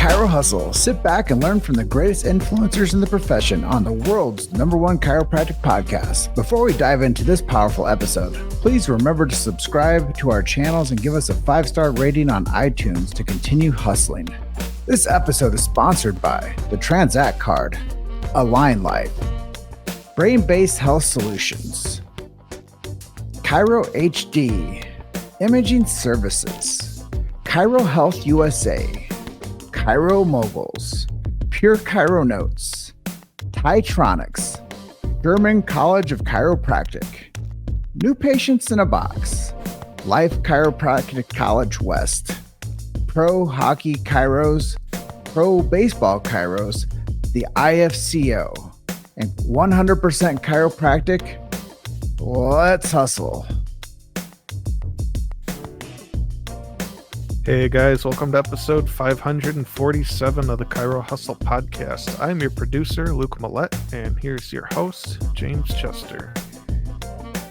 Chiro Hustle. Sit back and learn from the greatest influencers in the profession on the world's #1 chiropractic podcast. Before we dive into this powerful episode, please remember to subscribe to our channels and give us a 5-star rating on iTunes to continue hustling. This episode is sponsored by the Transact Card, Align Life, Brain-Based Health Solutions, Chiro HD, Imaging Services, Chiro Health USA, Chiro Moguls, Pure Chiro Notes, Titronics, German College of Chiropractic, New Patients in a Box, Life Chiropractic College West, Pro Hockey Chiros, Pro Baseball Chiros, the IFCO, and 100% Chiropractic. Let's hustle. Hey guys, welcome to episode 547 of the Chiro Hustle podcast. I'm your producer, Luke Millette, and here's your host, James Chester.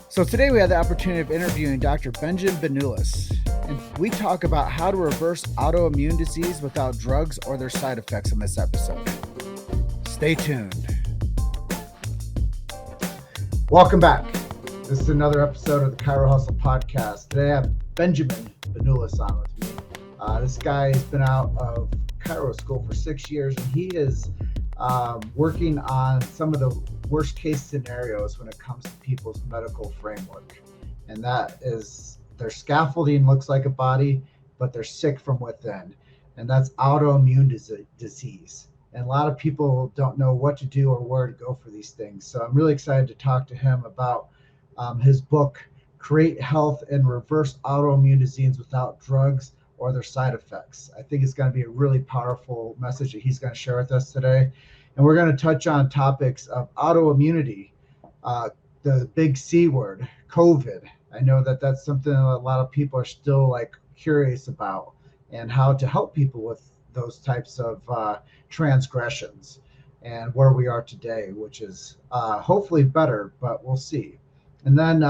So today we had the opportunity of interviewing Dr. Benjamin Benulis, and we talk about how to reverse autoimmune disease without drugs or their side effects in this episode. Stay tuned. Welcome back. This is another episode of the Chiro Hustle podcast. Today I have Benjamin Benulis on with me. This guy has been out of Chiro school for 6 years, and he is working on some of the worst case scenarios when it comes to people's medical framework. And that is their scaffolding looks like a body, but they're sick from within. And that's autoimmune disease. And a lot of people don't know what to do or where to go for these things. So I'm really excited to talk to him about his book, Create Health and Reverse Autoimmune Disease Without Drugs or Their Side Effects. I think it's going to be a really powerful message that he's going to share with us today. And we're going to touch on topics of autoimmunity, the big C word, COVID. I know that that's something that a lot of people are still curious about, and how to help people with those types of transgressions and where we are today, which is hopefully better, but we'll see. And then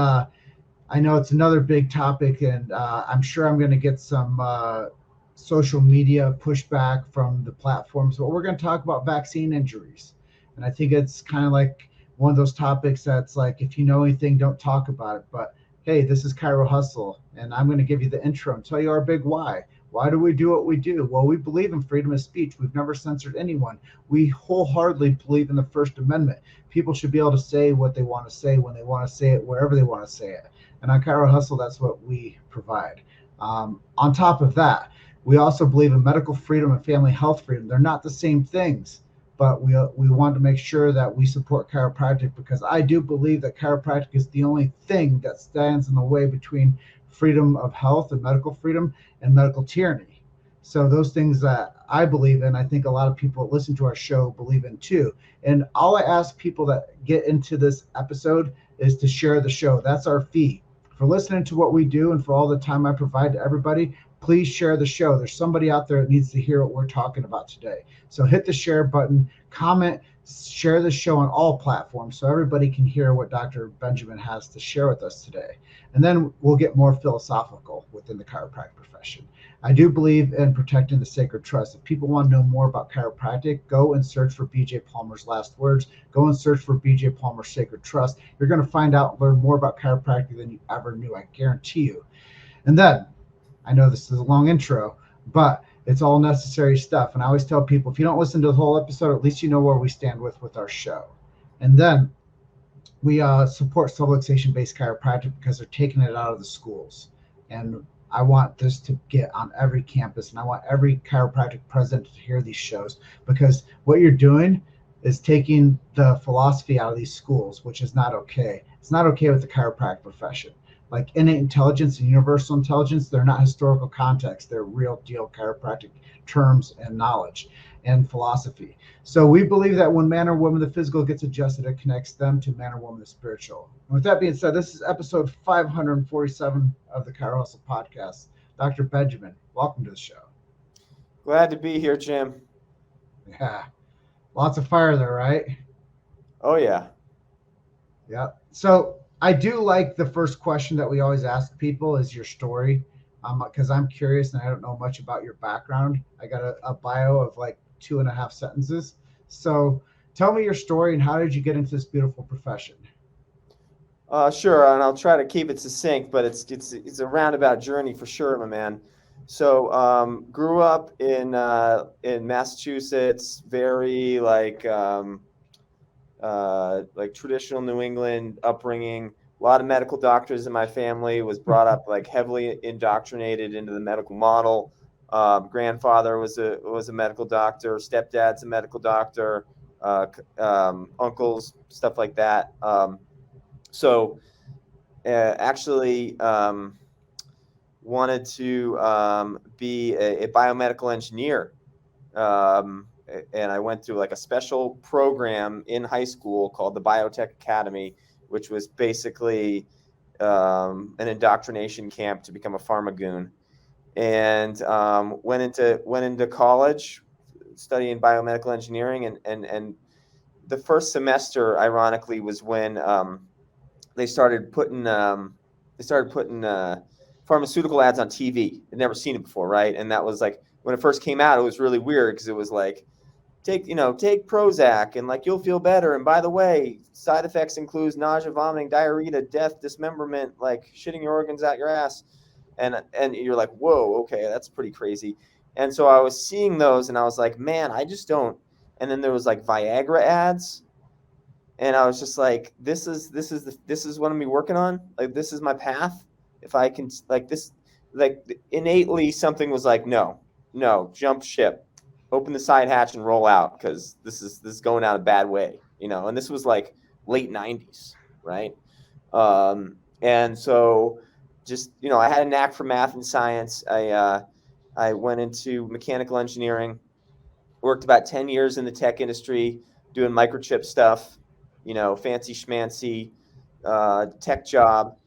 I know it's another big topic, and I'm sure I'm going to get some social media pushback from the platforms, but we're going to talk about vaccine injuries. And I think it's kind of like one of those topics that's like, if you know anything, don't talk about it. But hey, this is Chiro Hustle, and I'm going to give you the intro and tell you our big why. Why do we do what we do? Well, we believe in freedom of speech. We've never censored anyone. We wholeheartedly believe in the First Amendment. People should be able to say what they want to say when they want to say it, wherever they want to say it. And on Chiro Hustle, that's what we provide. On top of that, we also believe in medical freedom and family health freedom. They're not the same things, but we want to make sure that we support chiropractic, because I do believe that chiropractic is the only thing that stands in the way between freedom of health and medical freedom and medical tyranny. So those things that I believe in, I think a lot of people that listen to our show believe in too. And all I ask people that get into this episode is to share the show. That's our fee. For listening to what we do and for all the time I provide to everybody, please share the show. There's somebody out there that needs to hear what we're talking about today. So hit the share button, comment, share the show on all platforms so everybody can hear what Dr. Benjamin has to share with us today. And then we'll get more philosophical within the chiropractic profession. I do believe in protecting the sacred trust. If people want to know more about chiropractic, go and search for B.J. Palmer's last words. Go and search for B.J. Palmer's sacred trust. You're going to find out and learn more about chiropractic than you ever knew. I guarantee you. And then, I know this is a long intro, but it's all necessary stuff. And I always tell people, if you don't listen to the whole episode, at least you know where we stand with our show. And then we support subluxation-based chiropractic because they're taking it out of the schools. And I want this to get on every campus, and I want every chiropractic president to hear these shows, because what you're doing is taking the philosophy out of these schools, which is not okay. It's not okay with the chiropractic profession. Like innate intelligence and universal intelligence, they're not historical context. They're real deal chiropractic terms and knowledge and philosophy. So we believe that when man or woman, the physical gets adjusted, it connects them to man or woman, the spiritual. And with that being said, this is episode 547 of the Chiro Hustle podcast. Dr. Benjamin, welcome to the show. Glad to be here, Jim. Yeah. Lots of fire there, right? Oh, yeah. Yeah. So I do like the first question that we always ask people is your story. because I'm curious and I don't know much about your background. I got a bio of like 2.5 sentences. So tell me your story and how did you get into this beautiful profession? Sure, and I'll try to keep it succinct, but it's a roundabout journey for sure, my man. So, grew up in Massachusetts, very like traditional New England upbringing. A lot of medical doctors in my family. Was brought up like heavily indoctrinated into the medical model. Grandfather was a medical doctor. Stepdad's a medical doctor. Uncles, stuff like that. So actually wanted to be a biomedical engineer. And I went through like a special program in high school called the Biotech Academy, which was basically an indoctrination camp to become a pharmagoon. And went into college studying biomedical engineering, and the first semester, ironically, was when they started putting pharmaceutical ads on TV. I'd never seen it before, right? And that was like when it first came out, it was really weird because it was like take Prozac and like you'll feel better. And by the way, side effects includes nausea, vomiting, diarrhea, death, dismemberment, like shitting your organs out your ass. And you're like, whoa, okay, that's pretty crazy. And so I was seeing those and I was like, man, I just don't. And then there was like Viagra ads. And I was just like, this is what I'm be working on. Like, this is my path. If I can, like this, like innately something was like, no, jump ship, open the side hatch and roll out, because this is going out a bad way, And this was like late 90s, right? And so just I had a knack for math and science. I went into mechanical engineering, worked about 10 years in the tech industry doing microchip stuff, fancy schmancy tech job,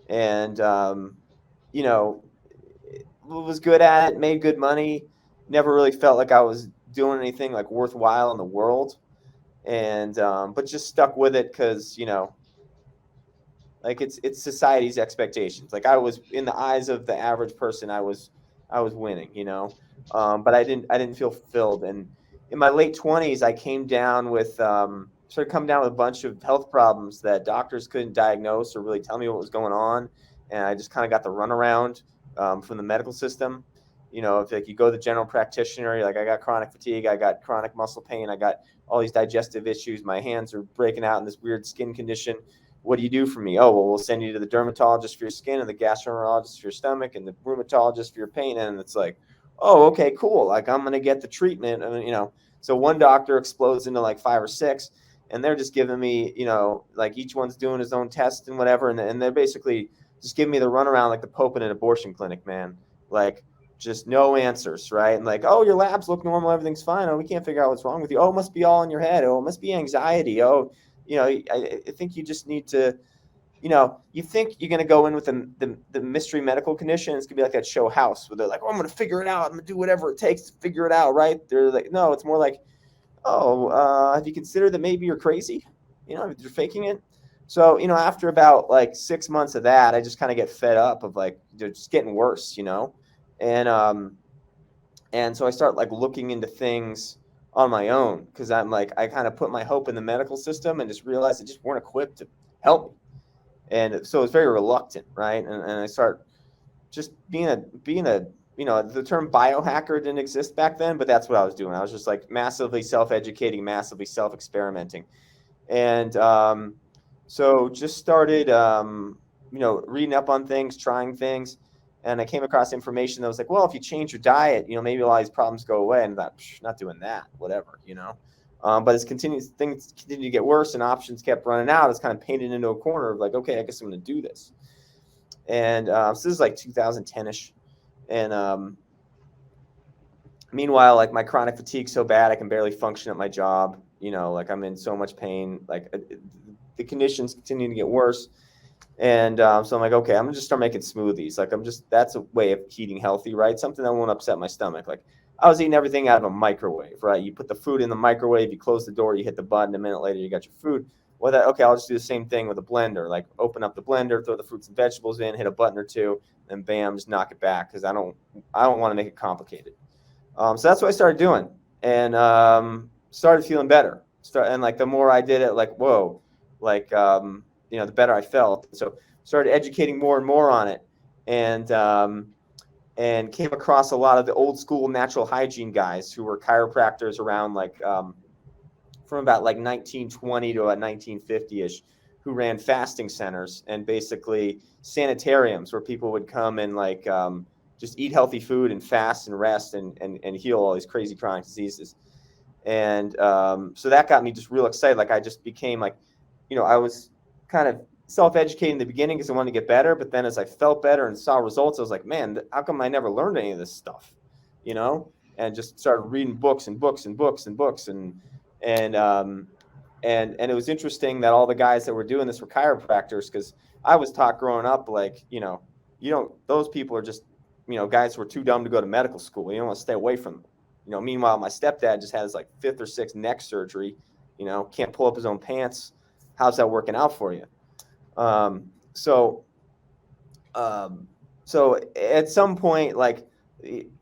and was good at it, made good money. Never really felt like I was doing anything like worthwhile in the world, and but just stuck with it because like it's society's expectations. Like I was, in the eyes of the average person, I was winning, but I didn't feel fulfilled. And in my late 20s, I came down with started coming down with a bunch of health problems that doctors couldn't diagnose or really tell me what was going on, and I just kind of got the runaround from the medical system. If like you go to the general practitioner, you're like, I got chronic fatigue, I got chronic muscle pain, I got all these digestive issues, my hands are breaking out in this weird skin condition. What do you do for me? Oh, well, we'll send you to the dermatologist for your skin and the gastroenterologist for your stomach and the rheumatologist for your pain. And it's like, oh, okay, cool. Like I'm going to get the treatment. So one doctor explodes into like 5 or 6, and they're just giving me, like each one's doing his own test and whatever. And they're basically just giving me the runaround like the Pope in an abortion clinic, man. Like just no answers, right? And like, oh, your labs look normal. Everything's fine. Oh, we can't figure out what's wrong with you. Oh, it must be all in your head. Oh, it must be anxiety. Oh, I think you just need to, you think you're going to go in with the mystery medical condition. It's going to be like that show House, where they're like, oh, I'm going to figure it out. I'm going to do whatever it takes to figure it out, right? They're like, no, it's more like, oh, have you considered that maybe you're crazy? You're faking it. So, after about like 6 months of that, I just kind of get fed up of like, they're just getting worse, and so I start like looking into things on my own, because I'm like, I kind of put my hope in the medical system and just realized they just weren't equipped to help me. And so it's very reluctant, right? And I start just being a the term biohacker didn't exist back then, but that's what I was doing. I was just like massively self-educating, massively self-experimenting. And so just started, reading up on things, trying things. And I came across information that was like, well, if you change your diet, maybe a lot of these problems go away. And I thought, not doing that, whatever, But as things continue to get worse and options kept running out, it's kind of painted into a corner of like, okay, I guess I'm going to do this. And so this is like 2010-ish. And meanwhile, like my chronic fatigue's so bad, I can barely function at my job. Like I'm in so much pain. Like the conditions continue to get worse. And so I'm like, okay, I'm gonna just start making smoothies. Like that's a way of eating healthy, right? Something that won't upset my stomach. Like I was eating everything out of a microwave, right? You put the food in the microwave, you close the door, you hit the button, a minute later you got your food. Okay, I'll just do the same thing with a blender. Like open up the blender, throw the fruits and vegetables in, hit a button or two, and bam, just knock it back because I don't want to make it complicated. So that's what I started doing, and started feeling better. And like the more I did it, like whoa, like the better I felt. So started educating more and more on it, and came across a lot of the old school natural hygiene guys who were chiropractors around like from about like 1920 to about 1950-ish, who ran fasting centers and basically sanitariums where people would come and like just eat healthy food and fast and rest and heal all these crazy chronic diseases. And so that got me just real excited. Like I just became like, I was kind of self-educating in the beginning because I wanted to get better. But then as I felt better and saw results, I was like, man, how come I never learned any of this stuff? And just started reading books and books and books and books. And it was interesting that all the guys that were doing this were chiropractors, because I was taught growing up, like, those people are just, guys who are too dumb to go to medical school. You don't want to stay away from them. Meanwhile, my stepdad just has like 5th or 6th neck surgery, can't pull up his own pants. How's that working out for you? So at some point, like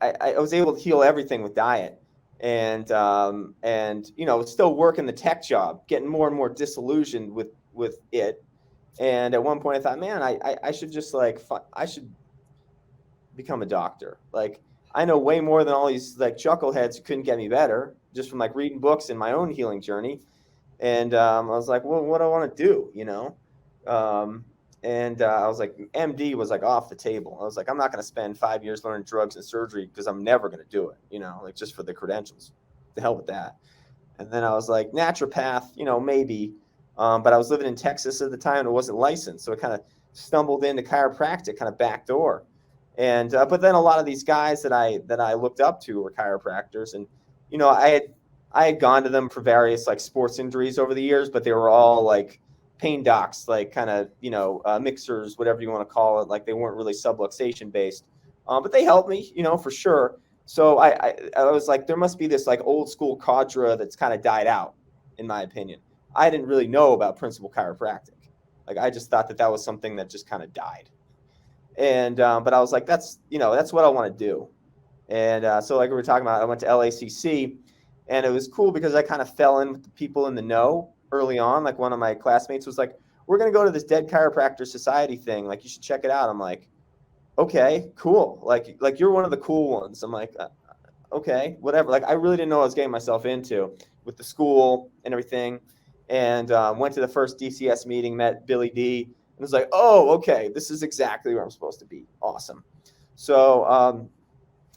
I was able to heal everything with diet. And still working the tech job, getting more and more disillusioned with it. And at one point I thought, man, I should just I should become a doctor. Like I know way more than all these like chuckleheads who couldn't get me better just from like reading books in my own healing journey. And I was like, well, what do I want to do? I was like, MD was like off the table. I was like, I'm not going to spend 5 years learning drugs and surgery because I'm never going to do it, like just for the credentials. The hell with that. And then I was like, naturopath, maybe. But I was living in Texas at the time and it wasn't licensed. So I kind of stumbled into chiropractic, kind of backdoor. And but then a lot of these guys that I looked up to were chiropractors. And, I had gone to them for various like sports injuries over the years, but they were all like pain docs, like kind of, mixers, whatever you want to call it. Like they weren't really subluxation based, but they helped me, for sure. So I was like, there must be this like old school cadre that's kind of died out, in my opinion. I didn't really know about principal chiropractic. Like I just thought that was something that just kind of died. And but I was like, that's what I want to do. And so like we were talking about, I went to LACC, and it was cool because I kind of fell in with the people in the know early on. Like one of my classmates was like, we're going to go to this Dead Chiropractor Society thing. Like, you should check it out. I'm like, okay, cool. Like you're one of the cool ones. I'm like, okay, whatever. Like, I really didn't know what I was getting myself into with the school and everything. And went to the first DCS meeting, met Billy D, and was like, oh, okay, this is exactly where I'm supposed to be. Awesome. So,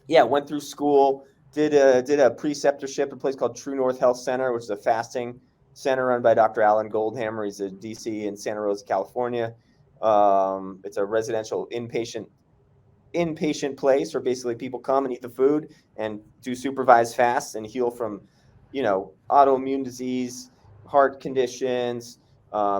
went through school, did a preceptorship at a place called True North Health Center, which is a fasting center run by Dr. Alan Goldhammer. He's a DC in Santa Rosa, California. It's a residential inpatient place where basically people come and eat the food and do supervised fasts and heal from, autoimmune disease, heart conditions,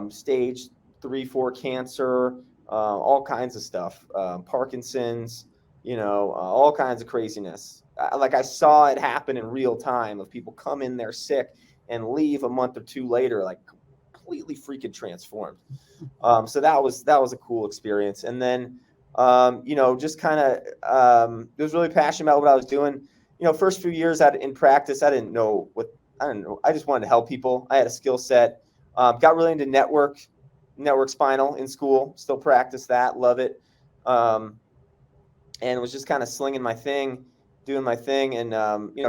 stage 3-4 cancer, all kinds of stuff, Parkinson's, all kinds of craziness. Like I saw it happen in real time of people come in there sick and leave a month or two later, like completely freaking transformed. So that was a cool experience. And then, just kind of, was really passionate about what I was doing. First few years in practice, I didn't know. I just wanted to help people. I had a skill set, got really into network spinal in school, still practice that, love it. And was just kind of slinging my thing, doing my thing, and,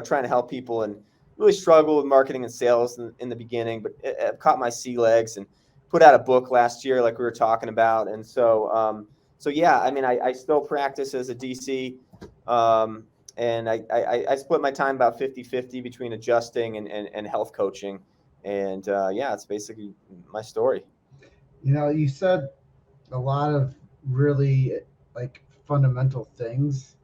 trying to help people, and really struggled with marketing and sales in the beginning, but it caught my sea legs and put out a book last year, like we were talking about. And so, yeah, I mean, I still practice as a DC, and I split my time about 50-50 between adjusting and health coaching. And it's basically my story. You said a lot of really like fundamental things.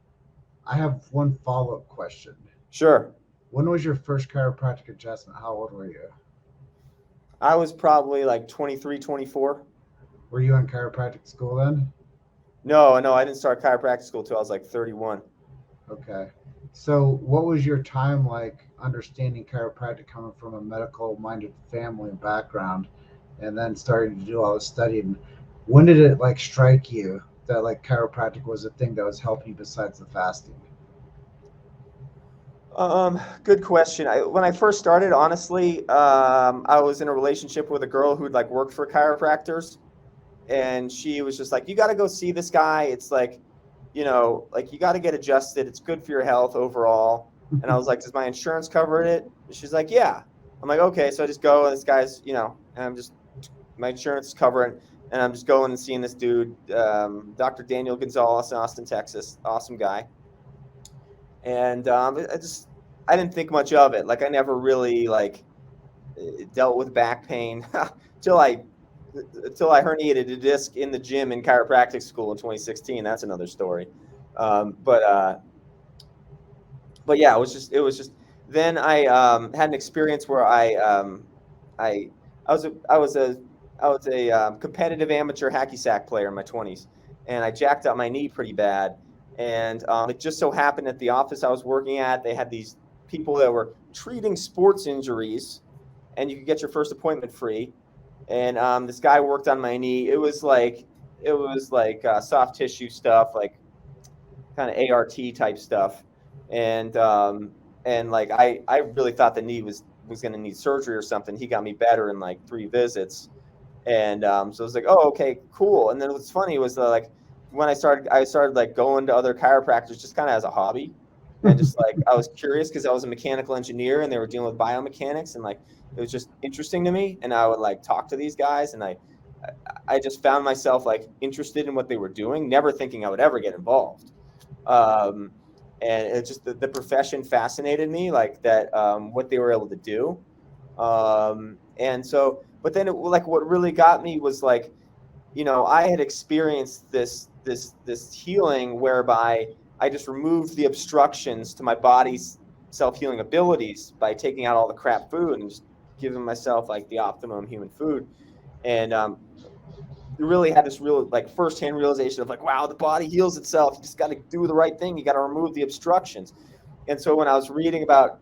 I have one follow-up question. Sure. When was your first chiropractic adjustment? How old were you? I was probably like 23, 24. Were you in chiropractic school then? No, I didn't start chiropractic school till I was like 31. Okay. So what was your time like understanding chiropractic coming from a medical-minded family and background? and then starting to do all this studying. When did it like strike you that like chiropractic was a thing that was helping you besides the fasting? Good question. When I first started, honestly, I was in a relationship with a girl who'd like worked for chiropractors, and she was just like, "You got to go see this guy. It's like, like you got to get adjusted. It's good for your health overall." And I was like, "Does my insurance cover it?" She's like, "Yeah." I'm like, "Okay." So I just go, and this guy's, and my insurance is covering, and I'm just going and seeing this dude, Dr. Daniel Gonzalez in Austin, Texas. Awesome guy. And I didn't think much of it. Like I never really like dealt with back pain until I herniated a disc in the gym in chiropractic school in 2016. That's another story. But yeah, it was just. Then I had an experience where I was a competitive amateur hacky sack player in my 20s, and I jacked up my knee pretty bad. And it just so happened at the office I was working at, they had these people that were treating sports injuries, and you could get your first appointment free. And this guy worked on my knee. It was like soft tissue stuff, like kind of ART type stuff. And like I really thought the knee was going to need surgery or something. He got me better in like 3 visits. And so I was like, oh, okay, cool. And then what's funny was like when I started like going to other chiropractors just kind of as a hobby. And just like I was curious because I was a mechanical engineer and they were dealing with biomechanics, and like it was just interesting to me. And I would like talk to these guys, and I just found myself like interested in what they were doing, never thinking I would ever get involved. And it's just the profession fascinated me, like that, what they were able to do. And so, but then like what really got me was like, I had experienced this healing whereby I just removed the obstructions to my body's self-healing abilities by taking out all the crap food and just giving myself like the optimum human food. And really had this real like firsthand realization of like, wow, the body heals itself. You just got to do the right thing. You got to remove the obstructions. And so when I was reading about,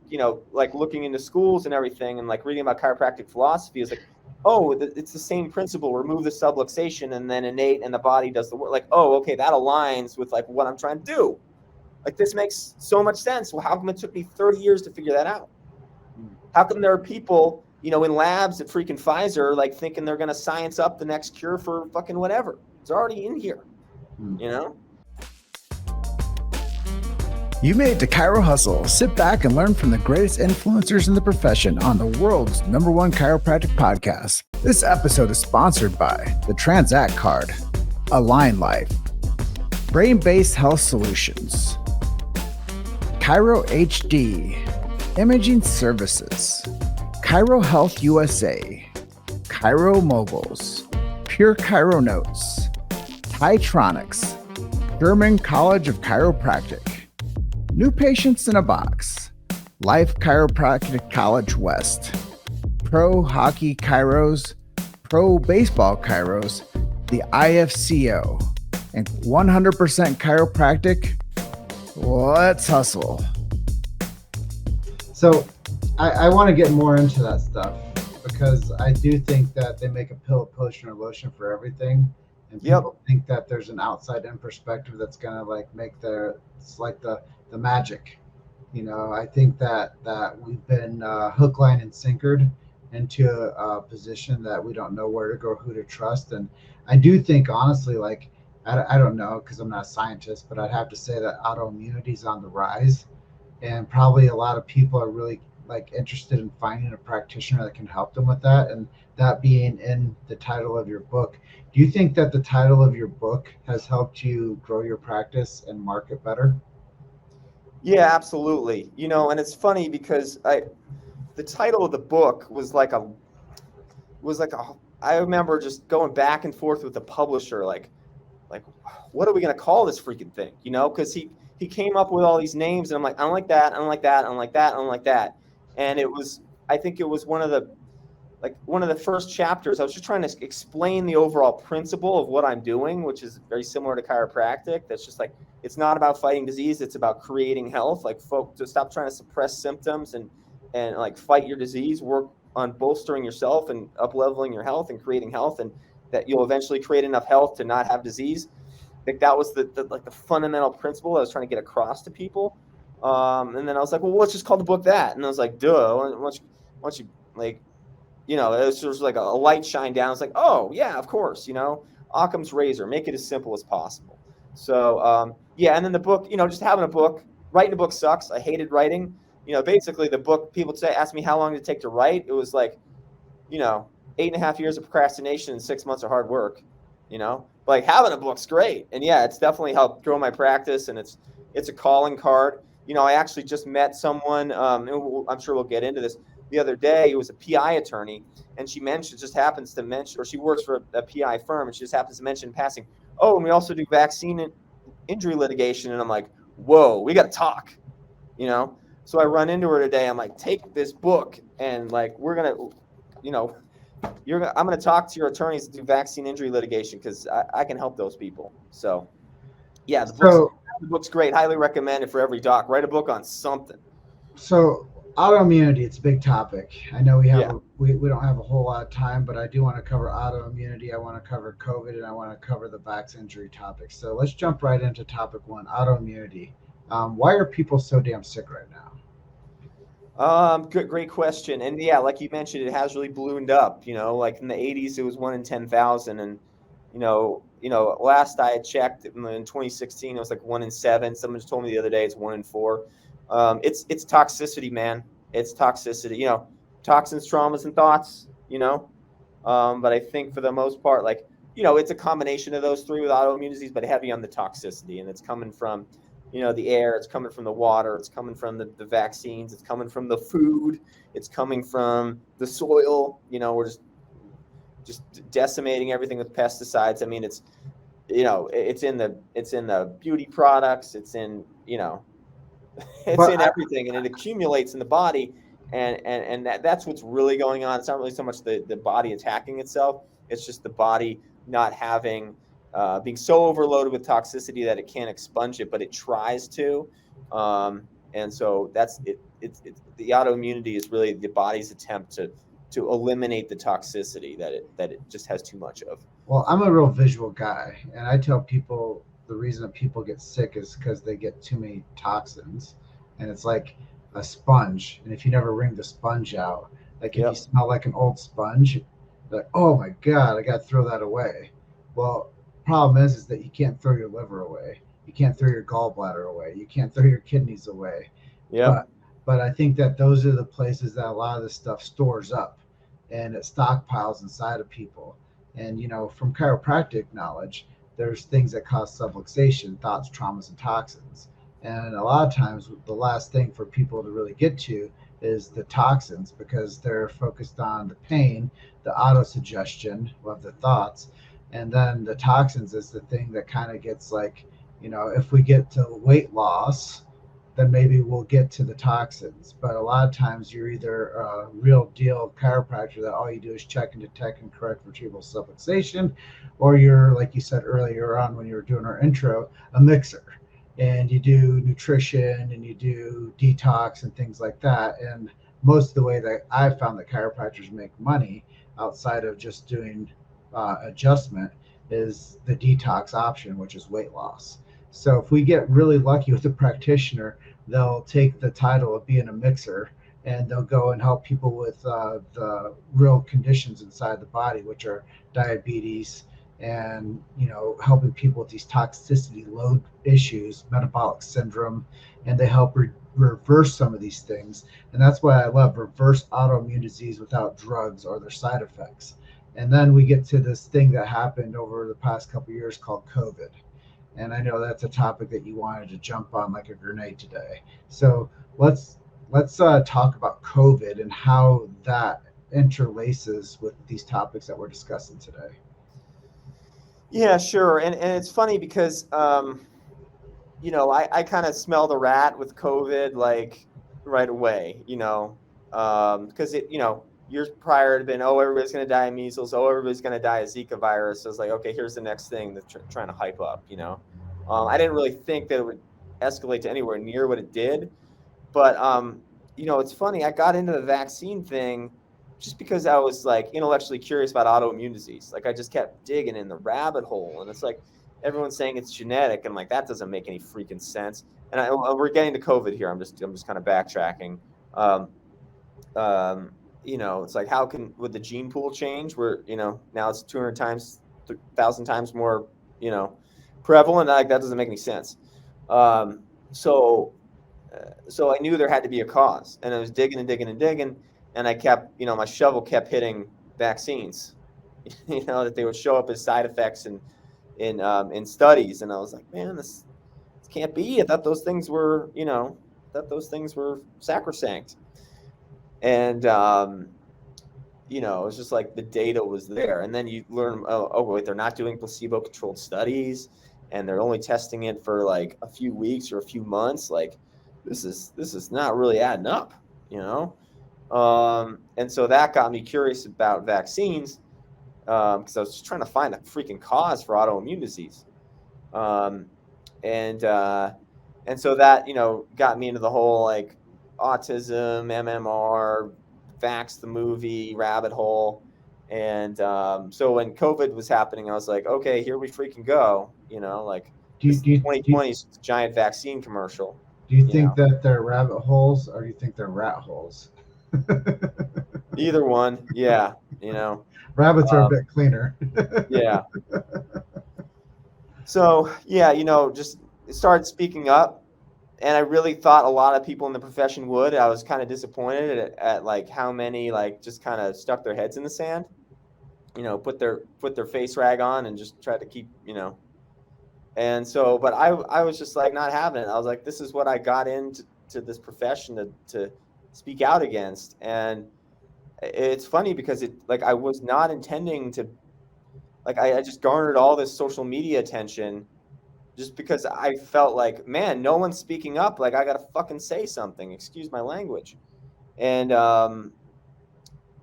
like looking into schools and everything and like reading about chiropractic philosophy, it's like, oh, it's the same principle. Remove the subluxation and then innate and the body does the work. Like, oh, okay, that aligns with like what I'm trying to do. Like this makes so much sense. Well, how come it took me 30 years to figure that out? How come there are people, in labs at freaking Pfizer, like thinking they're going to science up the next cure for fucking whatever? It's already in here, You made it to Chiro Hustle. Sit back and learn from the greatest influencers in the profession on the world's #1 chiropractic podcast. This episode is sponsored by the Transact Card, Align Life, Brain-Based Health Solutions, Chiro HD, Imaging Services, Chiro Health USA, Chiro Mobiles, Pure Chiro Notes, Titronics, German College of Chiropractic, New Patients in a Box, Life Chiropractic College West, Pro Hockey Chiros, Pro Baseball Chiros, the IFCO, and 100% Chiropractic. Let's hustle. So I want to get more into that stuff because I do think that they make a pill, potion, or lotion for everything. And people think that there's an outside-in perspective that's going to like make it's like the magic. I think that we've been hook, line, and sinkered into a position that we don't know where to go, who to trust. And I do think, honestly, like, I don't know because I'm not a scientist, but I'd have to say that autoimmunity is on the rise. And probably a lot of people are really like interested in finding a practitioner that can help them with that. And that being in the title of your book. Do you think that the title of your book has helped you grow your practice and market better? Yeah, absolutely. And it's funny because the title of the book was like I remember just going back and forth with the publisher, like what are we going to call this freaking thing? Because he came up with all these names and I'm like, I don't like that. I don't like that. I don't like that. I don't like that. And I think it was one of the first chapters. I was just trying to explain the overall principle of what I'm doing, which is very similar to chiropractic. That's just like, it's not about fighting disease. It's about creating health. Like, folks, to stop trying to suppress symptoms and like fight your disease. Work bolstering yourself and up-leveling your health and creating health, and that you'll eventually create enough health to not have disease. I think that was the fundamental principle I was trying to get across to people. And then I was like, well, let's just call the book that. And I was like, duh. Once you like, it was just like a light shine down. It's like, oh yeah, of course, Occam's razor, make it as simple as possible. So yeah, and then the book, just having a book, writing a book sucks. I hated writing. Basically the book, people ask me how long did it take to write. It was like, 8.5 years of procrastination and 6 months of hard work. Like having a book's great. And yeah, it's definitely helped grow my practice, and it's a calling card. I actually just met someone, I'm sure we'll get into this, the other day. It was a PI attorney, and she happens to mention, or she works for a PI firm, and she just happens to mention in passing, oh, and we also do vaccine and injury litigation. And I'm like, whoa, we got to talk, So I run into her today. I'm like, take this book, and like, we're going to, I'm going to talk to your attorneys to do vaccine injury litigation, because I can help those people. So yeah, the book's great. Highly recommend it for every doc. Write a book on something. So autoimmunity, it's a big topic. I know we don't have a whole lot of time, but I do want to cover autoimmunity. I want to cover COVID, and I want to cover the back injury topic. So let's jump right into topic one, autoimmunity. Why are people so damn sick right now? Great question. And yeah, like you mentioned, it has really ballooned up. Like in the 80s, it was 1 in 10,000, and last I had checked in 2016, it was like 1 in 7. Someone just told me the other day it's 1 in 4. It's toxicity, man. It's toxicity. Toxins, traumas, and thoughts. But I think for the most part, it's a combination of those three with autoimmune disease, but heavy on the toxicity, and it's coming from the air, it's coming from the water, it's coming from the vaccines, it's coming from the food, it's coming from the soil. We're just decimating everything with pesticides. I mean, it's in the beauty products, it's in everything, and it accumulates in the body, and that's what's really going on. It's not really so much the body attacking itself, it's just the body not having being so overloaded with toxicity that it can't expunge it, but it tries to. And so that's it. It's the autoimmunity is really the body's attempt to eliminate the toxicity that it just has too much of. Well, I'm a real visual guy, and I tell people the reason that people get sick is because they get too many toxins, and it's like a sponge. And if you never wring the sponge out, like if you smell like an old sponge, like, oh my God, I got to throw that away. Well, problem is that you can't throw your liver away. You can't throw your gallbladder away. You can't throw your kidneys away. Yeah. But I think that those are the places that a lot of this stuff stores up, and it stockpiles inside of people. And, from chiropractic knowledge, there's things that cause subluxation, thoughts, traumas, and toxins. And a lot of times the last thing for people to really get to is the toxins, because they're focused on the pain, the autosuggestion of the thoughts. And then the toxins is the thing that kind of gets like, if we get to weight loss, then maybe we'll get to the toxins. But a lot of times you're either a real deal chiropractor that all you do is check and detect and correct vertebral subluxation, or you're, like you said earlier on when you were doing our intro, a mixer. And you do nutrition and you do detox and things like that. And most of the way that I've found that chiropractors make money outside of just doing adjustment is the detox option, which is weight loss. So if we get really lucky with a practitioner, they'll take the title of being a mixer, and they'll go and help people with the real conditions inside the body, which are diabetes and, helping people with these toxicity load issues, metabolic syndrome, and they help reverse some of these things. And that's why I love reverse autoimmune disease without drugs or their side effects. And then we get to this thing that happened over the past couple of years called COVID. And I know that's a topic that you wanted to jump on like a grenade today. So let's talk about COVID and how that interlaces with these topics that we're discussing today. Yeah, sure. And it's funny because, I kind of smell the rat with COVID, like right away, because years prior had been, everybody's going to die of measles. Everybody's going to die of Zika virus. So it's like, okay, here's the next thing that they're trying to hype up, I didn't really think that it would escalate to anywhere near what it did. But, it's funny. I got into the vaccine thing just because I was like intellectually curious about autoimmune disease. Like I just kept digging in the rabbit hole, and it's like everyone's saying it's genetic, and like that doesn't make any freaking sense. And we're getting to COVID here. I'm just kind of backtracking. It's like how would the gene pool change? Where now it's 200 times, 1,000 times more prevalent. Like that doesn't make any sense. So I knew there had to be a cause, and I was digging and digging and digging. And I kept, my shovel kept hitting vaccines, that they would show up as side effects in studies. And I was like, man, this can't be. I thought those things were, sacrosanct. And, it was just like the data was there. And then you learn, oh wait, they're not doing placebo-controlled studies, and they're only testing it for like a few weeks or a few months. Like this is not really adding up, And so that got me curious about vaccines, because I was just trying to find a freaking cause for autoimmune disease. And so that, got me into the whole like autism, MMR, Vax the movie rabbit hole. And so when COVID was happening, I was like, okay, here we freaking go. 2020 is a giant vaccine commercial. Do you think that they're rabbit holes, or do you think they're rat holes? Either one. Yeah. Rabbits are a bit cleaner. Yeah. So, yeah, just started speaking up, and I really thought a lot of people in the profession would. I was kind of disappointed at like how many like just kind of stuck their heads in the sand, put their face rag on and just tried to keep, And so, but I was just like not having it. I was like, this is what I got into this profession to speak out against. And it's funny because I was not intending to, I just garnered all this social media attention just because I felt like, man, no one's speaking up. Like I got to fucking say something, excuse my language. And then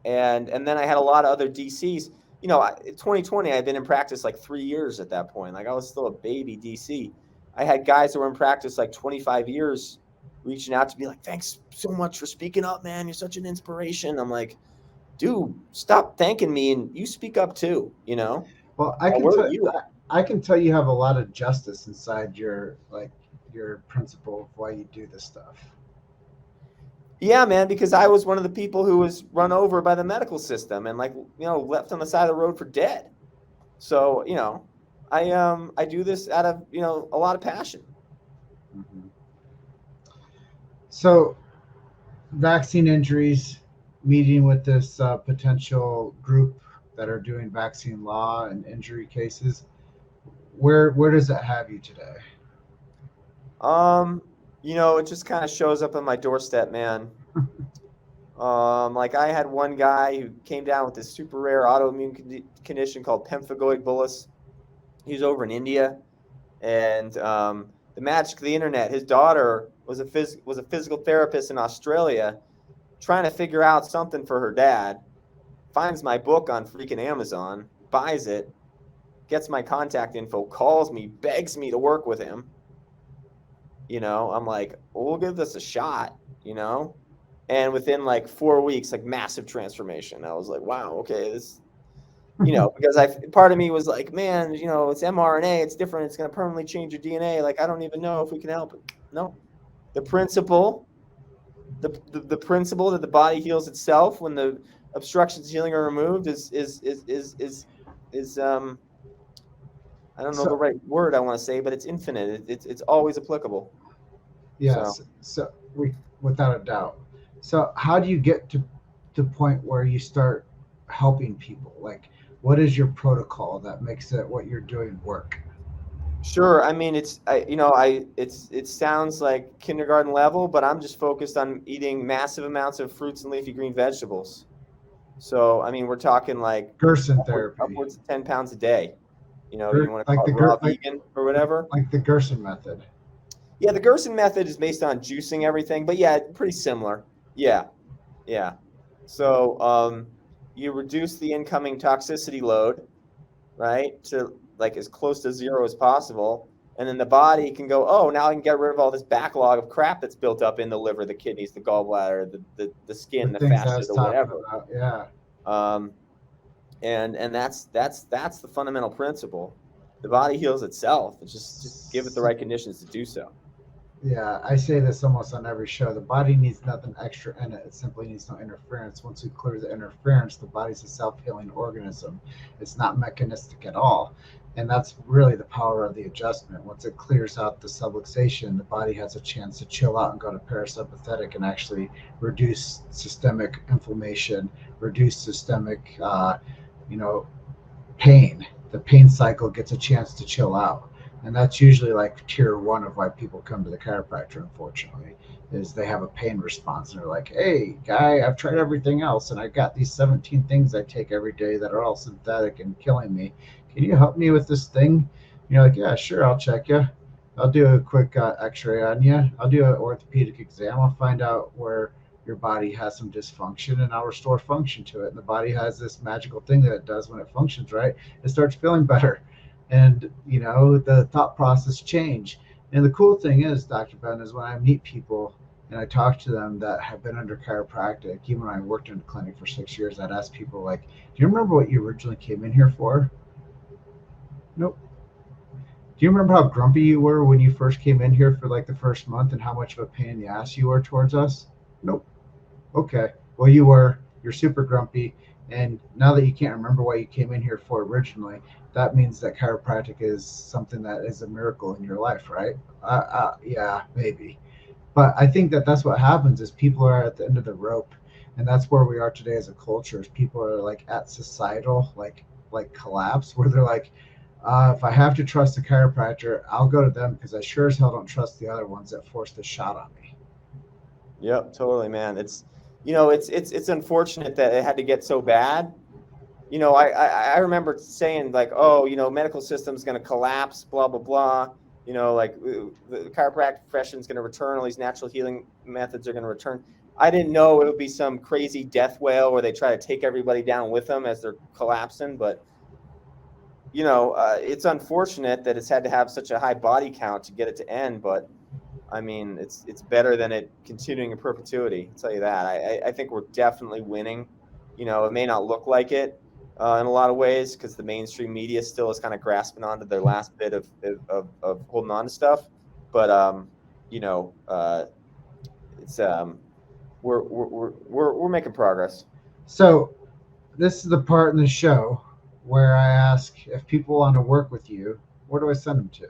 I had a lot of other DCs, 2020, I'd been in practice like 3 years at that point. Like I was still a baby DC. I had guys that were in practice like 25 years reaching out to be like, thanks so much for speaking up, man. You're such an inspiration. I'm like, dude, stop thanking me and you speak up too, Well, I can tell you have a lot of justice inside your principle of why you do this stuff. Yeah, man, because I was one of the people who was run over by the medical system and left on the side of the road for dead. So, I do this out of, a lot of passion. Mm-hmm. So vaccine injuries, meeting with this potential group that are doing vaccine law and injury cases, where does that have you today? It just kind of shows up on my doorstep, man. I had one guy who came down with this super rare autoimmune condition called pemphigoid bullous. He was over in India, and the magic of the internet. His daughter was a physical therapist in Australia, trying to figure out something for her dad. Finds my book on freaking Amazon, buys it, gets my contact info, calls me, begs me to work with him. I'm like, well, we'll give this a shot, and within like 4 weeks, like massive transformation. I was like, wow, okay, this, because part of me was like, man, it's mRNA, it's different. It's going to permanently change your DNA. Like, I don't even know if we can help it. No, the principle, the principle that the body heals itself when the obstructions healing are removed is I don't know the right word I want to say, but it's infinite. It's always applicable. Yes. So without a doubt. So how do you get to the point where you start helping people? Like, what is your protocol that makes what you're doing work? Sure. I mean, it sounds like kindergarten level, but I'm just focused on eating massive amounts of fruits and leafy green vegetables. So, I mean, we're talking like Gerson therapy, upwards of 10 pounds a day. You want to like call it raw vegan or whatever. Like the Gerson method. Yeah, the Gerson method is based on juicing everything, but yeah, pretty similar. Yeah. So you reduce the incoming toxicity load, right, to like as close to zero as possible, And then the body can go, oh, now I can get rid of all this backlog of crap that's built up in the liver, the kidneys, the gallbladder, the skin, the fascia, the whatever. Yeah. And that's the fundamental principle. The body heals itself. It's just give it the right conditions to do so. Yeah, I say this almost on every show. The body needs nothing extra in it. It simply needs no interference. Once we clear the interference, the body's a self-healing organism. It's not mechanistic at all. And that's really the power of the adjustment. Once it clears out the subluxation, the body has a chance to chill out and go to parasympathetic and actually reduce systemic inflammation, reduce systemic, pain. The pain cycle gets a chance to chill out. And that's usually like tier one of why people come to the chiropractor, unfortunately, is they have a pain response. And they're like, hey, guy, I've tried everything else, and I got these 17 things I take every day that are all synthetic and killing me. Can you help me with this thing? And you're like, yeah, sure, I'll check you. I'll do a quick x-ray on you. I'll do an orthopedic exam. I'll find out where your body has some dysfunction, and I'll restore function to it. And the body has this magical thing that it does when it functions right. It starts feeling better. And, the thought process change. And the cool thing is, Dr. Ben, is when I meet people and I talk to them that have been under chiropractic, even when I worked in a clinic for 6 years, I'd ask people like, do you remember what you originally came in here for? Nope. Do you remember how grumpy you were when you first came in here for like the first month and how much of a pain in the ass you were towards us? Nope. Okay. Well, you're super grumpy. And now that you can't remember what you came in here for originally, that means that chiropractic is something that is a miracle in your life, right? Yeah, maybe. But I think that's what happens is people are at the end of the rope. And that's where we are today as a culture, is people are like at societal, like collapse, where they're like, if I have to trust a chiropractor, I'll go to them because I sure as hell don't trust the other ones that forced a shot on me. Yep, totally, man. It's unfortunate that it had to get so bad. I remember saying like, oh, medical system's going to collapse, blah, blah, blah. Like the chiropractic profession is going to return. All these natural healing methods are going to return. I didn't know it would be some crazy death whale where they try to take everybody down with them as they're collapsing. But, it's unfortunate that it's had to have such a high body count to get it to end. But I mean, it's better than it continuing in perpetuity. I'll tell you that. I think we're definitely winning. It may not look like it in a lot of ways because the mainstream media still is kind of grasping onto their last bit of holding on to stuff. But it's we're making progress. So this is the part in the show where I ask if people want to work with you, where do I send them to?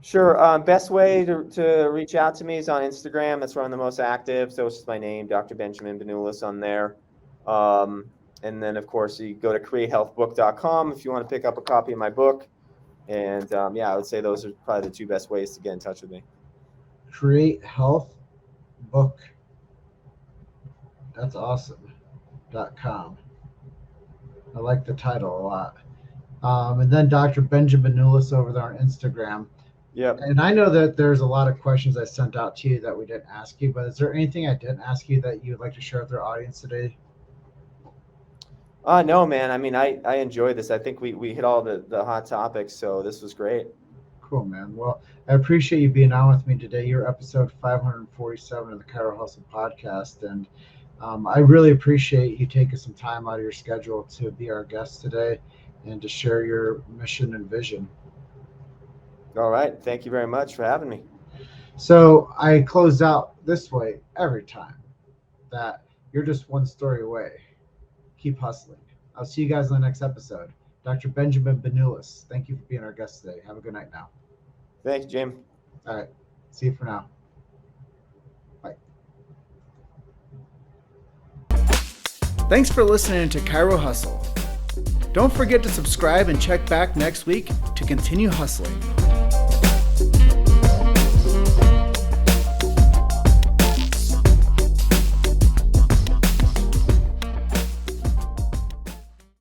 Sure. Best way to reach out to me is on Instagram. That's where I'm the most active. So it's just my name, Dr. Benjamin Benulis, on there. And then, of course, you go to createhealthbook.com if you want to pick up a copy of my book. And, I would say those are probably the two best ways to get in touch with me. Createhealthbook. That's awesome. .com. I like the title a lot. And then Dr. Benjamin Benulis over there on Instagram. Yep. And I know that there's a lot of questions I sent out to you that we didn't ask you, but is there anything I didn't ask you that you'd like to share with our audience today? No, man. I mean, I enjoyed this. I think we hit all the hot topics, so this was great. Cool, man. Well, I appreciate you being on with me today. You're episode 547 of the Chiro Hustle podcast, and I really appreciate you taking some time out of your schedule to be our guest today and to share your mission and vision. All right. Thank you very much for having me. So I close out this way every time, that you're just one story away. Keep hustling. I'll see you guys in the next episode. Dr. Benjamin Benulis, thank you for being our guest today. Have a good night now. Thanks, Jim. All right. See you for now. Bye. Thanks for listening to Chiro Hustle. Don't forget to subscribe and check back next week to continue hustling.